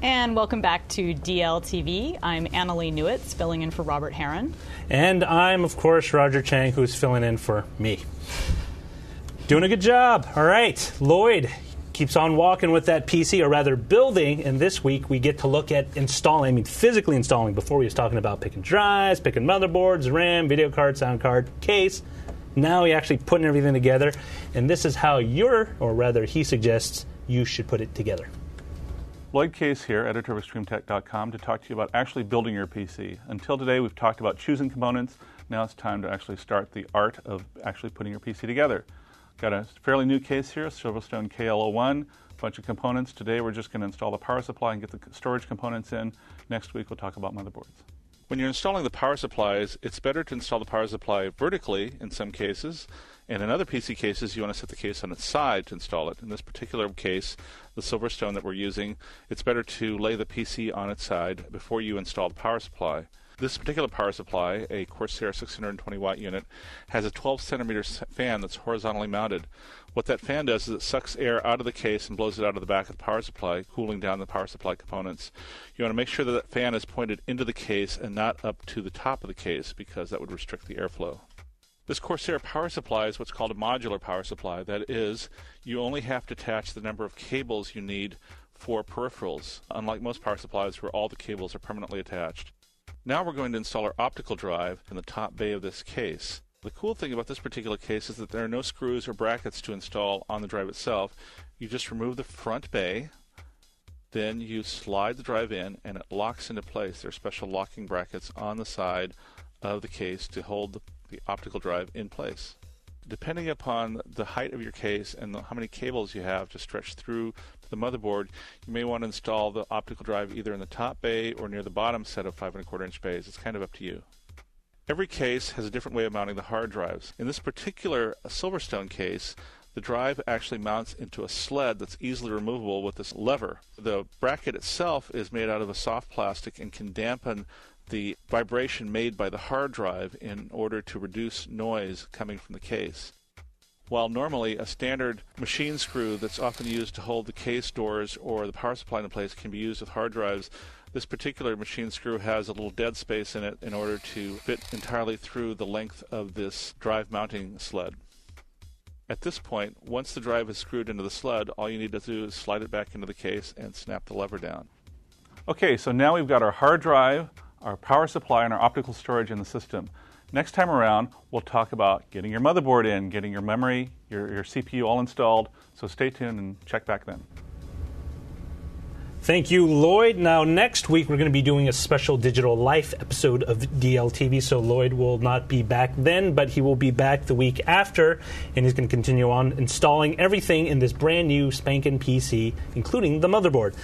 And welcome back to DLTV. I'm Annalee Newitz, filling in for Robert Heron. And I'm, of course, Roger Chang, who's filling in for me. Doing a good job. All right. Loyd keeps on walking with that PC, or rather building, and this week we get to look at installing, physically installing. Before we was talking about picking drives, picking motherboards, RAM, video card, sound card, case. Now we're actually putting everything together, and this is how he suggests you should put it together. Loyd Case here, editor of ExtremeTech.com, to talk to you about actually building your PC. Until today, we've talked about choosing components. Now it's time to actually start the art of actually putting your PC together. Got a fairly new case here, Silverstone KL01, a bunch of components. Today we're just going to install the power supply and get the storage components in. Next week we'll talk about motherboards. When you're installing the power supplies, it's better to install the power supply vertically in some cases, and in other PC cases you want to set the case on its side to install it. In this particular case, the Silverstone that we're using, it's better to lay the PC on its side before you install the power supply. This particular power supply, a Corsair 620 watt unit, has a 12 centimeter fan that's horizontally mounted. What that fan does is it sucks air out of the case and blows it out of the back of the power supply, cooling down the power supply components. You want to make sure that that fan is pointed into the case and not up to the top of the case, because that would restrict the airflow. This Corsair power supply is what's called a modular power supply. That is, you only have to attach the number of cables you need for peripherals, unlike most power supplies where all the cables are permanently attached. Now we're going to install our optical drive in the top bay of this case. The cool thing about this particular case is that there are no screws or brackets to install on the drive itself. You just remove the front bay, then you slide the drive in, and it locks into place. There are special locking brackets on the side of the case to hold the optical drive in place. Depending upon the height of your case and how many cables you have to stretch through to the motherboard, you may want to install the optical drive either in the top bay or near the bottom set of 5 1/4 inch bays. It's kind of up to you. Every case has a different way of mounting the hard drives. In this particular Silverstone case, the drive actually mounts into a sled that's easily removable with this lever. The bracket itself is made out of a soft plastic and can dampen the vibration made by the hard drive in order to reduce noise coming from the case. While normally a standard machine screw that's often used to hold the case doors or the power supply in place can be used with hard drives, this particular machine screw has a little dead space in it in order to fit entirely through the length of this drive mounting sled. At this point, once the drive is screwed into the sled, all you need to do is slide it back into the case and snap the lever down. Okay, so now we've got our hard drive, our power supply, and our optical storage in the system. Next time around, we'll talk about getting your motherboard in, getting your memory, your CPU all installed. So stay tuned and check back then. Thank you, Loyd. Now, next week, we're going to be doing a special Digital Life episode of DLTV, so Loyd will not be back then, but he will be back the week after, and he's going to continue on installing everything in this brand new spankin' PC, including the motherboard.